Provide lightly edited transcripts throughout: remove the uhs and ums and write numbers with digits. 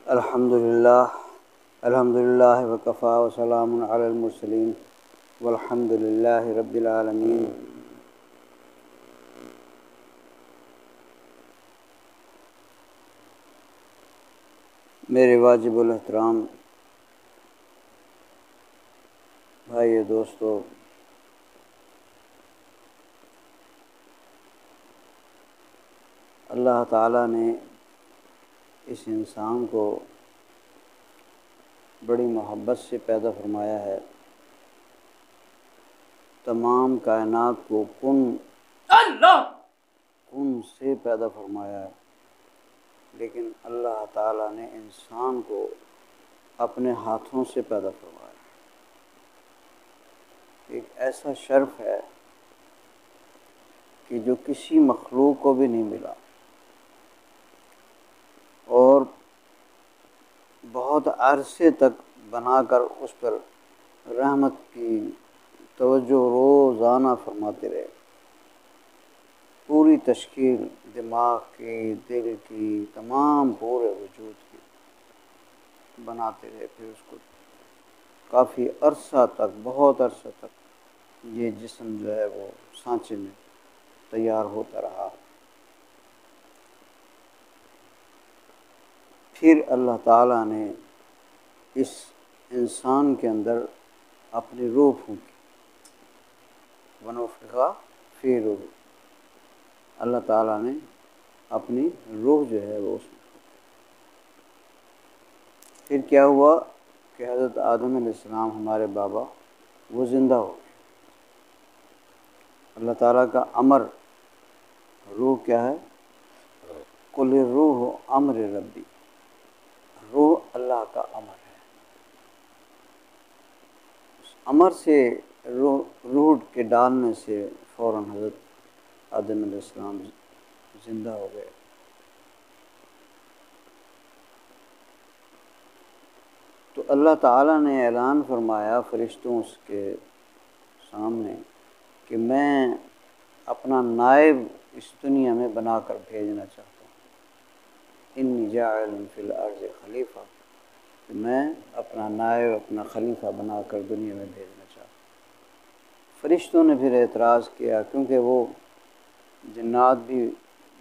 الحمدللہ وکفا وسلام علی المرسلین والحمدللہ رب العالمین۔ میرے واجب الاحترام بھائی دوستو، اللہ تعالیٰ نے اس انسان کو بڑی محبت سے پیدا فرمایا ہے، تمام کائنات کو کن سے پیدا فرمایا ہے، لیکن اللہ تعالیٰ نے انسان کو اپنے ہاتھوں سے پیدا فرمایا۔ ایک ایسا شرف ہے کہ جو کسی مخلوق کو بھی نہیں ملا، اور بہت عرصے تک بنا کر اس پر رحمت کی توجہ روزانہ فرماتے رہے، پوری تشکیل دماغ کی، دل کی، تمام پورے وجود کی بناتے رہے، پھر اس کو کافی عرصہ تک، بہت عرصہ تک یہ جسم جو ہے وہ سانچے میں تیار ہوتا رہا۔ پھر اللہ تعالیٰ نے اس انسان کے اندر اپنی روح پھونکی، ونفخ فی روح، اللہ تعالیٰ نے اپنی روح جو ہے وہ اس میں۔ پھر کیا ہوا کہ حضرت آدم علیہ السلام ہمارے بابا وہ زندہ ہو گئے۔ اللہ تعالیٰ کا امر، روح کیا ہے؟ قل الروح امر ربی، روح اللہ کا امر ہے۔ اس امر سے روح کے ڈالنے سے فوراً حضرت آدم علیہ السلام زندہ ہو گئے۔ تو اللہ تعالیٰ نے اعلان فرمایا فرشتوں کے سامنے کہ میں اپنا نائب اس دنیا میں بنا کر بھیجنا چاہتا ہوں، انی جاعل فی الارض خلیفہ، کہ میں اپنا نائب، اپنا خلیفہ بنا کر دنیا میں بھیجنا چاہتا ہوں۔ فرشتوں نے پھر اعتراض کیا، کیونکہ وہ جنات بھی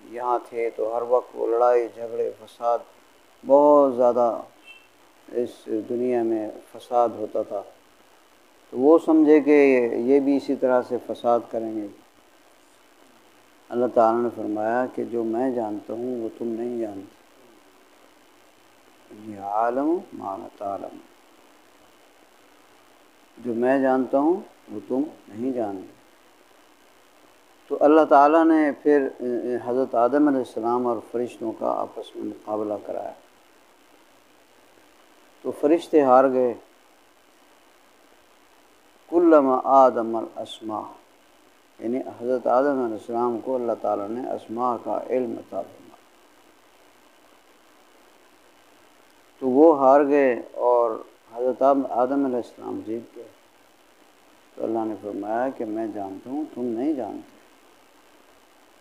یہاں تھے، تو ہر وقت وہ لڑائی جھگڑے فساد بہت زیادہ اس دنیا میں فساد ہوتا تھا، تو وہ سمجھے کہ یہ بھی اسی طرح سے فساد کریں گے۔ اللہ تعالیٰ نے فرمایا کہ جو میں جانتا ہوں وہ تم نہیں جانتے، انی عالم ما لا تعلم، جو میں جانتا ہوں وہ تم نہیں جانتے۔ تو اللہ تعالیٰ نے پھر حضرت آدم علیہ السلام اور فرشتوں کا آپس میں مقابلہ کرایا، تو فرشتے ہار گئے۔ کلما آدم الاسماء، یعنی حضرت آدم علیہ السلام کو اللہ تعالیٰ نے اسماء کا علم عطا فرمایا، تو وہ ہار گئے اور حضرت آدم علیہ السلام جیت گئے۔ تو اللہ نے فرمایا کہ میں جانتا ہوں تم نہیں جانتے،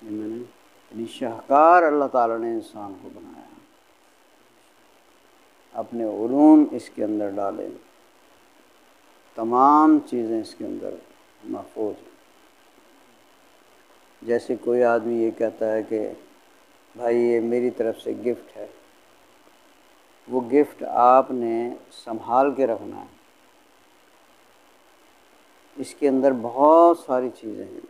میں نے یعنی شاہکار اللہ تعالیٰ نے انسان کو بنایا، اپنے علوم اس کے اندر ڈالے، تمام چیزیں اس کے اندر محفوظ ہیں۔ جیسے کوئی آدمی یہ کہتا ہے کہ بھائی یہ میری طرف سے گفٹ ہے، وہ گفٹ آپ نے سنبھال کے رکھنا ہے، اس کے اندر بہت ساری چیزیں ہیں،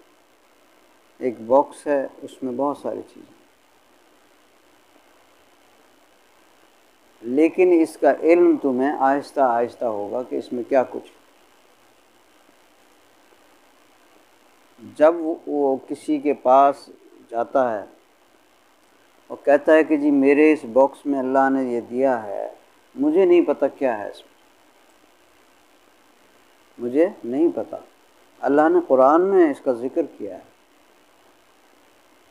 ایک باکس ہے اس میں بہت ساری چیزیں، لیکن اس کا علم تمہیں آہستہ آہستہ ہوگا کہ اس میں کیا کچھ۔ جب وہ کسی کے پاس جاتا ہے اور کہتا ہے کہ جی میرے اس باکس میں اللہ نے یہ دیا ہے، مجھے نہیں پتہ کیا ہے اس میں، مجھے نہیں پتہ، اللہ نے قرآن میں اس کا ذکر کیا ہے،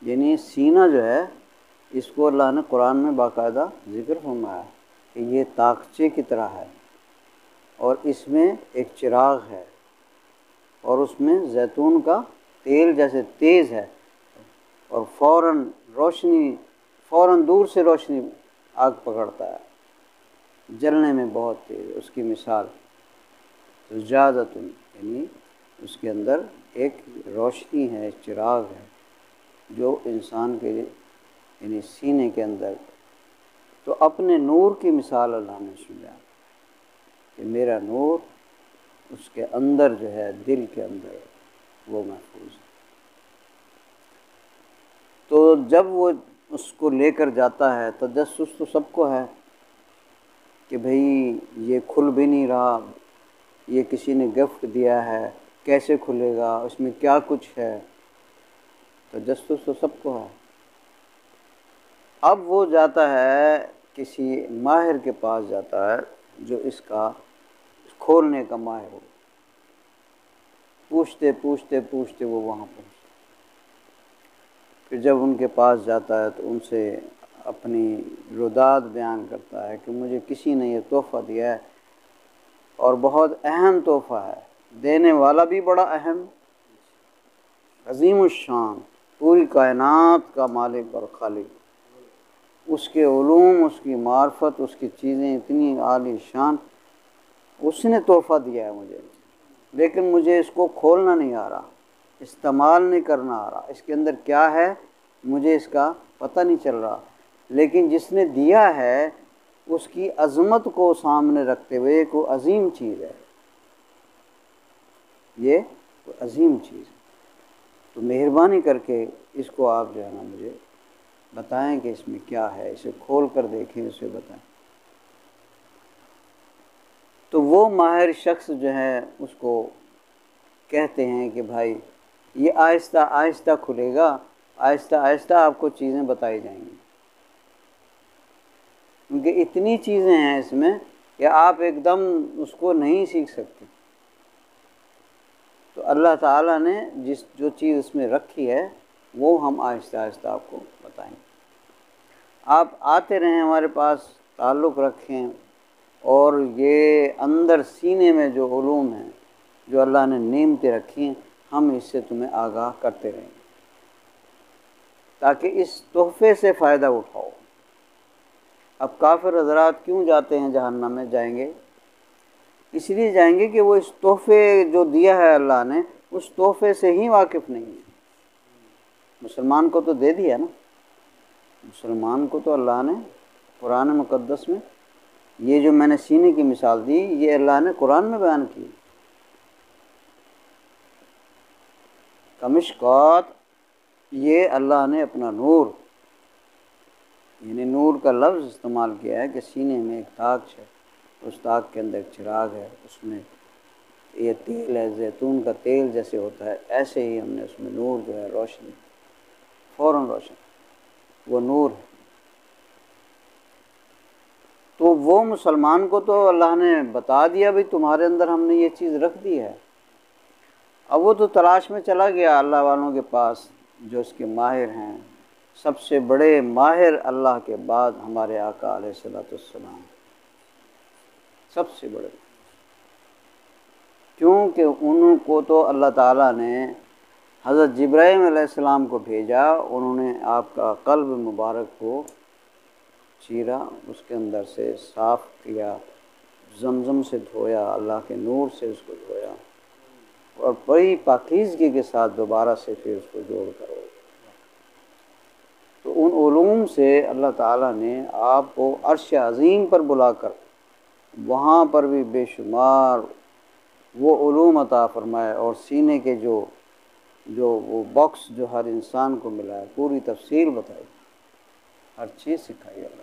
یعنی سینہ جو ہے اس کو اللہ نے قرآن میں باقاعدہ ذکر فرمایا ہے کہ یہ طاقچے کی طرح ہے، اور اس میں ایک چراغ ہے، اور اس میں زیتون کا تیل جیسے تیز ہے، اور فوراً دور سے روشنی آگ پکڑتا ہے، جلنے میں بہت تیز ہے، اس کی مثال زجاجۃ، یعنی اس کے اندر ایک روشنی ہے، چراغ ہے جو انسان کے یعنی سینے کے اندر، تو اپنے نور کی مثال اللہ نے سمجھا کہ میرا نور اس کے اندر جو ہے، دل کے اندر وہ محفوظ ہے۔ تو جب وہ اس کو لے کر جاتا ہے، تجسس تو سب کو ہے کہ بھئی یہ کھل بھی نہیں رہا، یہ کسی نے گفٹ دیا ہے، کیسے کھلے گا، اس میں کیا کچھ ہے، تجسس تو سب کو ہے۔ اب وہ جاتا ہے کسی ماہر کے پاس جاتا ہے جو اس کا کھولنے کا ماہر ہو، پوچھتے پوچھتے پوچھتے وہ وہاں پہنچتا، پھر جب ان کے پاس جاتا ہے تو ان سے اپنی روداد بیان کرتا ہے کہ مجھے کسی نے یہ تحفہ دیا ہے اور بہت اہم تحفہ ہے، دینے والا بھی بڑا اہم، عظیم الشان، پوری کائنات کا مالک اور خالق، اس کے علوم، اس کی معرفت، اس کی چیزیں اتنی عالی شان، اس نے تحفہ دیا ہے مجھے، لیکن مجھے اس کو کھولنا نہیں آ رہا، استعمال نہیں کرنا آ رہا، اس کے اندر کیا ہے مجھے اس کا پتہ نہیں چل رہا، لیکن جس نے دیا ہے اس کی عظمت کو سامنے رکھتے ہوئے کوئی عظیم چیز ہے، یہ کوئی عظیم چیز ہے، تو مہربانی کر کے اس کو آپ جو ہے نا مجھے بتائیں کہ اس میں کیا ہے، اسے کھول کر دیکھیں، اسے بتائیں۔ تو وہ ماہر شخص جو ہے اس کو کہتے ہیں کہ بھائی یہ آہستہ آہستہ کھلے گا، آہستہ آہستہ آپ کو چیزیں بتائی جائیں گی، کیونکہ اتنی چیزیں ہیں اس میں کہ آپ ایک دم اس کو نہیں سیکھ سکتے، تو اللہ تعالیٰ نے جو چیز اس میں رکھی ہے وہ ہم آہستہ آہستہ آپ کو بتائیں گے۔ آپ آتے رہیں ہمارے پاس، تعلق رکھیں، اور یہ اندر سینے میں جو علوم ہیں، جو اللہ نے نعمتیں رکھی ہیں، ہم اس سے تمہیں آگاہ کرتے رہیں گے تاکہ اس تحفے سے فائدہ اٹھاؤ۔ اب کافر حضرات کیوں جاتے ہیں جہنم میں؟ جائیں گے اس لیے جائیں گے کہ وہ اس تحفے جو دیا ہے اللہ نے، اس تحفے سے ہی واقف نہیں ہے۔ مسلمان کو تو دے دیا نا، مسلمان کو تو اللہ نے قرآن مقدس میں، یہ جو میں نے سینے کی مثال دی، یہ اللہ نے قرآن میں بیان کی، کمشکات، یہ اللہ نے اپنا نور، یعنی نور کا لفظ استعمال کیا ہے کہ سینے میں ایک تاج ہے، اس تاج کے اندر ایک چراغ ہے، اس میں یہ تیل ہے، زیتون کا تیل جیسے ہوتا ہے، ایسے ہی ہم نے اس میں نور جو ہے روشنی، فوراً روشن، وہ نور ہے۔ تو وہ مسلمان کو تو اللہ نے بتا دیا بھئی تمہارے اندر ہم نے یہ چیز رکھ دی ہے، اب وہ تو تلاش میں چلا گیا اللہ والوں کے پاس جو اس کے ماہر ہیں، سب سے بڑے ماہر اللہ کے بعد ہمارے آقا علیہ الصلوۃ والسلام، سب سے بڑے، کیونکہ ان کو تو اللہ تعالیٰ نے حضرت جبرائیل علیہ السلام کو بھیجا، انہوں نے آپ کا قلب مبارک کو چیرا، اس کے اندر سے صاف کیا، زمزم سے دھویا، اللہ کے نور سے اس کو دھویا، اور بڑی پاکیزگی کے ساتھ دوبارہ سے پھر اس کو جوڑ کرو۔ تو ان علوم سے اللہ تعالیٰ نے آپ کو عرش عظیم پر بلا کر وہاں پر بھی بے شمار وہ علوم عطا فرمائے، اور سینے کے جو وہ باکس جو ہر انسان کو ملا ہے، پوری تفصیل بتائی، ہر چیز سکھائی اللہ،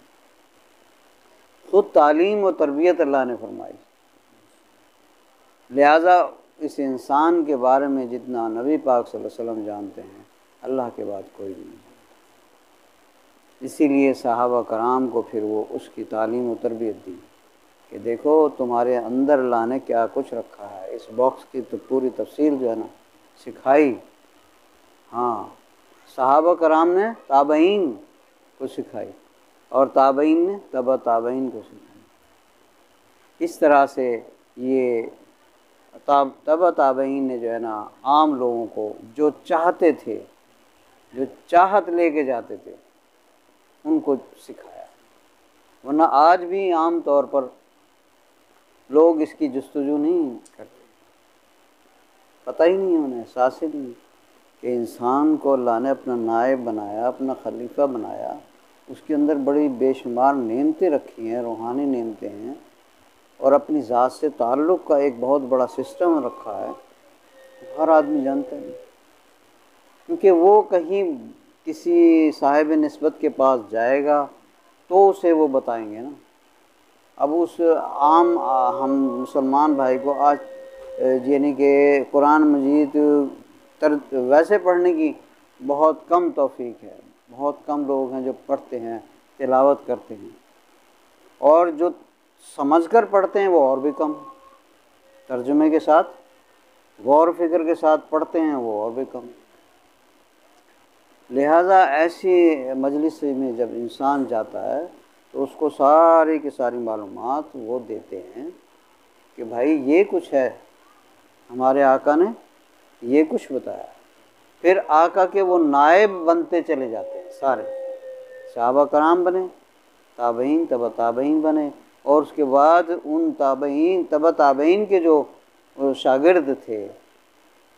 خود تعلیم و تربیت اللہ نے فرمائی۔ لہٰذا اس انسان کے بارے میں جتنا نبی پاک صلی اللہ علیہ وسلم جانتے ہیں، اللہ کے بعد کوئی نہیں جانتا، اسی لیے صحابہ کرام کو پھر وہ اس کی تعلیم و تربیت دی کہ دیکھو تمہارے اندر اللہ نے کیا کچھ رکھا ہے، اس باکس کی تو پوری تفصیل جو ہے نا سکھائی۔ ہاں، صحابہ کرام نے تابعین کو سکھائی، اور تابعین نے تبع تابعین کو سکھائی، اس طرح سے یہ تبع تابعین نے جو ہے نا عام لوگوں کو جو چاہتے تھے، جو چاہت لے کے جاتے تھے، ان کو سکھایا، ورنہ آج بھی عام طور پر لوگ اس کی جستجو نہیں کرتے، پتہ ہی نہیں انہیں، احساس ہی نہیں کہ انسان کو اللہ نے اپنا نائب بنایا، اپنا خلیفہ بنایا، اس کے اندر بڑی بے شمار نعمتیں رکھی ہیں، روحانی نعمتیں ہیں، اور اپنی ذات سے تعلق کا ایک بہت بڑا سسٹم رکھا ہے، ہر آدمی جانتا ہے، کیونکہ وہ کہیں کسی صاحب نسبت کے پاس جائے گا تو اسے وہ بتائیں گے نا۔ اب اس عام ہم مسلمان بھائی کو آج یعنی کہ قرآن مجید ویسے پڑھنے کی بہت کم توفیق ہے، بہت کم لوگ ہیں جو پڑھتے ہیں، تلاوت کرتے ہیں، اور جو سمجھ کر پڑھتے ہیں وہ اور بھی کم، ترجمے کے ساتھ غور و فکر کے ساتھ پڑھتے ہیں وہ اور بھی کم۔ لہٰذا ایسی مجلس میں جب انسان جاتا ہے تو اس کو ساری کی ساری معلومات وہ دیتے ہیں کہ بھائی یہ کچھ ہے، ہمارے آقا نے یہ کچھ بتایا۔ پھر آقا کے وہ نائب بنتے چلے جاتے ہیں، سارے صحابہ کرام بنے، تابعین تبع تابعین بنے، اور اس کے بعد ان تابعین تبع تابعین کے جو شاگرد تھے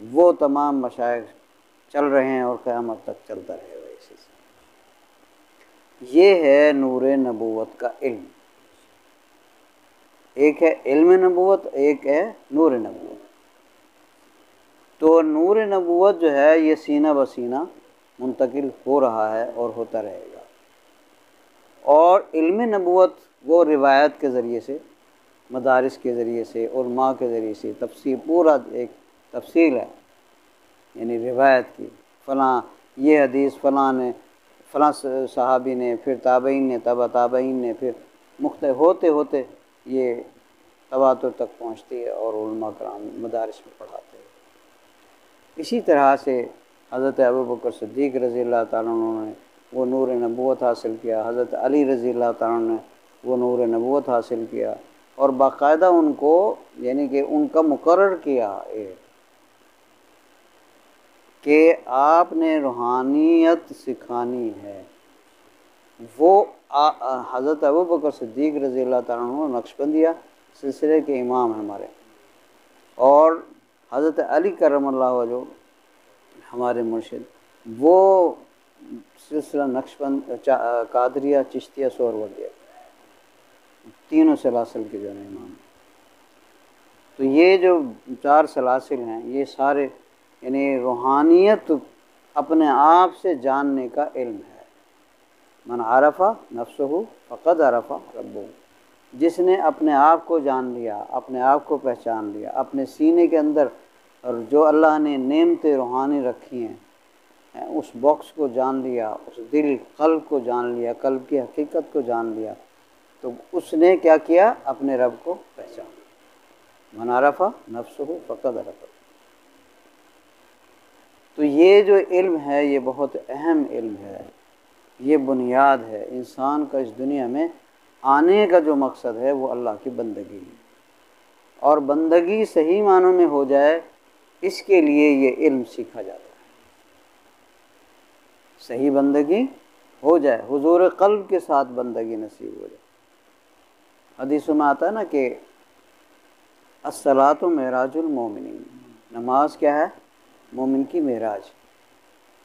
وہ تمام مشائخ چل رہے ہیں اور قیامت تک چلتا رہے گا اسی سے۔ یہ ہے نور نبوت کا علم، ایک ہے علم نبوت، ایک ہے نور نبوت۔ تو نور نبوت جو ہے یہ سینہ بسینہ منتقل ہو رہا ہے اور ہوتا رہے گا، اور علم نبوت وہ روایت کے ذریعے سے، مدارس کے ذریعے سے، علماء کے ذریعے سے تفسیر، پورا ایک تفصیل ہے، یعنی روایت کی، فلاں یہ حدیث فلاں نے، فلاں صحابی نے، پھر تابعین نے، تبع تابعین نے، پھر مختلف ہوتے ہوتے یہ تواتر تک پہنچتی ہے اور علماء کرام مدارس میں پڑھاتے ہیں۔ اسی طرح سے حضرت ابوبکر صدیق رضی اللہ تعالیٰ عنہ نے وہ نور نبوت حاصل کیا، حضرت علی رضی اللہ تعالیٰ عنہ نے وہ نور نبوت حاصل کیا، اور باقاعدہ ان کو یعنی کہ ان کا مقرر کیا کہ آپ نے روحانیت سکھانی ہے۔ وہ حضرت ابوبکر صدیق رضی اللہ تعالیٰ عنہ نقشبندیہ سلسلے کے امام ہیں ہمارے، اور حضرت علی کرم اللہ وجہ ہمارے مرشد، وہ سلسلہ نقشبند قادریہ چشتیہ سہروردیہ، تینوں سلاسل کے جو ہیں امام۔ تو یہ جو چار سلاسل ہیں یہ سارے یعنی روحانیت اپنے آپ سے جاننے کا علم ہے۔ من عرف نفسہ فقد عرف ربہ، جس نے اپنے آپ کو جان لیا، اپنے آپ کو پہچان لیا، اپنے سینے کے اندر اور جو اللہ نے نعمتیں روحانی رکھی ہیں اس باکس کو جان لیا، اس دل قلب کو جان لیا، قلب کی حقیقت کو جان لیا، تو اس نے کیا کیا؟ اپنے رب کو پہچان لیا۔ من عرف نفسہ فقد عرف۔ تو یہ جو علم ہے یہ بہت اہم علم ہے، یہ بنیاد ہے۔ انسان کا اس دنیا میں آنے کا جو مقصد ہے وہ اللہ کی بندگی ہے، اور بندگی صحیح معنوں میں ہو جائے اس کے لیے یہ علم سیکھا جاتا ہے۔ صحیح بندگی ہو جائے، حضور قلب کے ساتھ بندگی نصیب ہو جائے۔ حدیثوں میں آتا ہے نا کہ الصلاۃ معراج المومنین، نماز کیا ہے؟ مومن کی معراج۔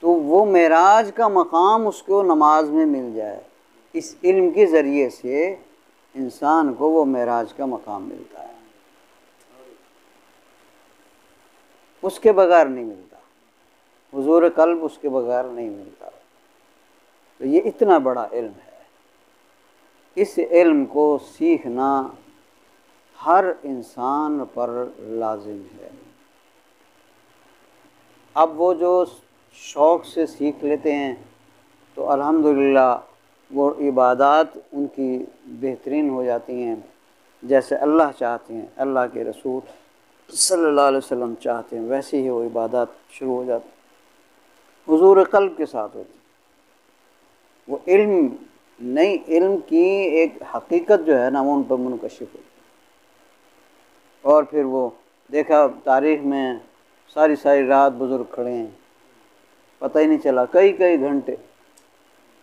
تو وہ معراج کا مقام اس کو نماز میں مل جائے، اس علم کے ذریعے سے انسان کو وہ معراج کا مقام ملتا ہے، اس کے بغیر نہیں ملتا، حضور قلب اس کے بغیر نہیں ملتا۔ تو یہ اتنا بڑا علم ہے، اس علم کو سیکھنا ہر انسان پر لازم ہے۔ اب وہ جو شوق سے سیکھ لیتے ہیں تو الحمدللہ وہ عبادات ان کی بہترین ہو جاتی ہیں، جیسے اللہ چاہتے ہیں، اللہ کے رسول صلی اللہ علیہ وسلم چاہتے ہیں، ویسے ہی وہ عبادات شروع ہو جاتی ہیں، حضور قلب کے ساتھ ہوتی ہیں۔ وہ علم نئی علم کی ایک حقیقت جو ہے نا وہ ان پر منکشف ہوتی ہے، اور پھر وہ دیکھا تاریخ میں ساری ساری رات بزرگ کھڑے ہیں، پتہ ہی نہیں چلا، کئی کئی گھنٹے۔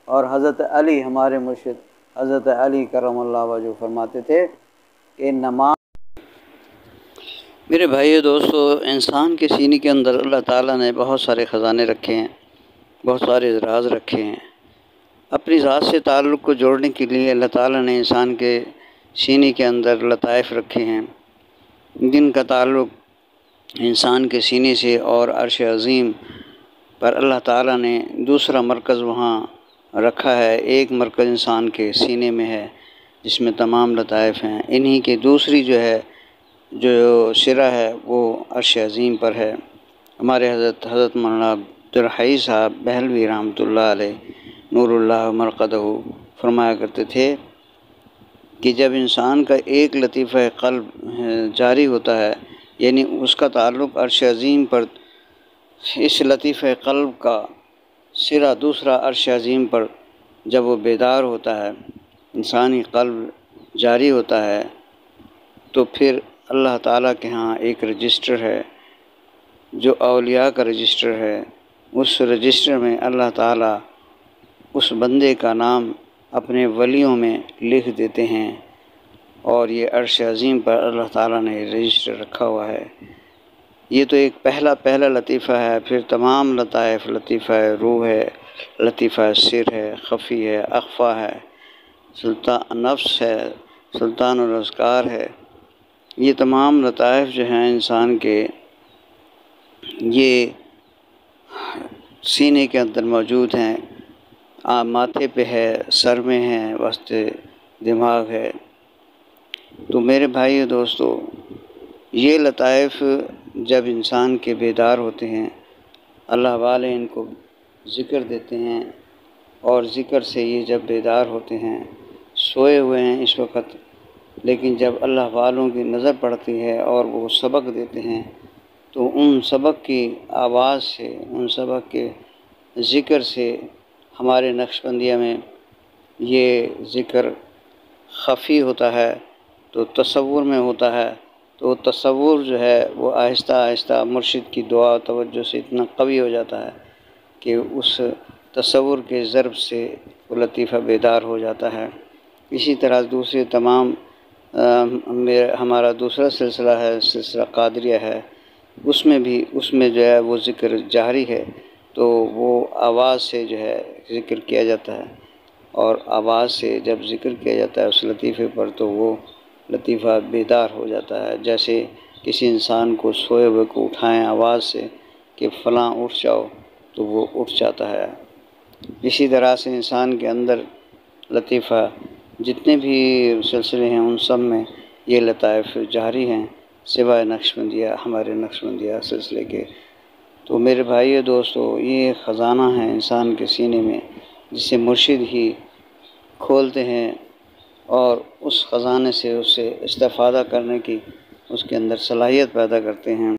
اور حضرت علی ہمارے مرشد حضرت علی کرم اللہ وجہ فرماتے تھے کہ نماز میرے بھائیو دوستو، انسان کے سینے کے اندر اللہ تعالیٰ نے بہت سارے خزانے رکھے ہیں، بہت سارے راز رکھے ہیں۔ اپنی ذات سے تعلق کو جوڑنے کے لیے اللہ تعالیٰ نے انسان کے سینے کے اندر لطائف رکھے ہیں، جن کا تعلق انسان کے سینے سے اور عرش عظیم پر اللہ تعالیٰ نے دوسرا مرکز وہاں رکھا ہے۔ ایک مرکز انسان کے سینے میں ہے جس میں تمام لطائف ہیں، انہی کے دوسری جو سرا ہے وہ عرش عظیم پر ہے۔ ہمارے حضرت مولانا عبدالحی صاحب بہلوی رحمۃ اللہ علیہ نور اللہ مرقدہ فرمایا کرتے تھے کہ جب انسان کا ایک لطیفہ قلب جاری ہوتا ہے، یعنی اس کا تعلق عرش عظیم پر، اس لطیفہ قلب کا سرا دوسرا عرش عظیم پر جب وہ بیدار ہوتا ہے، انسانی قلب جاری ہوتا ہے، تو پھر اللہ تعالیٰ کے ہاں ایک رجسٹر ہے جو اولیاء کا رجسٹر ہے۔ اس رجسٹر میں اللہ تعالیٰ اس بندے کا نام اپنے ولیوں میں لکھ دیتے ہیں، اور یہ عرش عظیم پر اللہ تعالیٰ نے رجسٹر رکھا ہوا ہے۔ یہ تو ایک پہلا لطیفہ ہے، پھر تمام لطائف، لطیفہ روح ہے، لطیفہ سر ہے، خفی ہے، اخفا ہے، سلطان نفس ہے، سلطان الاذکار ہے۔ یہ تمام لطائف جو ہیں انسان کے، یہ سینے کے اندر موجود ہیں، ماتھے پہ ہے، سر میں ہے، وسط دماغ ہے۔ تو میرے بھائی دوستو، یہ لطائف جب انسان کے بیدار ہوتے ہیں، اللہ والے ان کو ذکر دیتے ہیں، اور ذکر سے یہ جب بیدار ہوتے ہیں، سوئے ہوئے ہیں اس وقت، لیکن جب اللہ والوں کی نظر پڑتی ہے اور وہ سبق دیتے ہیں، تو ان سبق کی آواز سے، ان سبق کے ذکر سے ہمارے نقشبندیہ میں یہ ذکر خفی ہوتا ہے، تو تصور میں ہوتا ہے، تو تصور جو ہے وہ آہستہ آہستہ مرشد کی دعا توجہ سے اتنا قوی ہو جاتا ہے کہ اس تصور کے ضرب سے وہ لطیفہ بیدار ہو جاتا ہے۔ اسی طرح دوسرے تمام ہمارا دوسرا سلسلہ ہے، سلسلہ قادریہ ہے، اس میں جو ہے وہ ذکر جہری ہے، تو وہ آواز سے جو ہے ذکر کیا جاتا ہے، اور آواز سے جب ذکر کیا جاتا ہے اس لطیفے پر، تو وہ لطیفہ بیدار ہو جاتا ہے۔ جیسے کسی انسان کو سوئے ہوئے کو اٹھائیں آواز سے کہ فلاں اٹھ جاؤ، تو وہ اٹھ جاتا ہے۔ اسی طرح سے انسان کے اندر لطیفہ جتنے بھی سلسلے ہیں ان سب میں یہ لطائف جاری ہیں، سوائے نقشبندیہ، ہمارے نقشبندیہ سلسلے کے۔ تو میرے بھائی دوستو، یہ خزانہ ہے انسان کے سینے میں جسے مرشد ہی کھولتے ہیں، اور اس خزانے سے اسے استفادہ کرنے کی اس کے اندر صلاحیت پیدا کرتے ہیں۔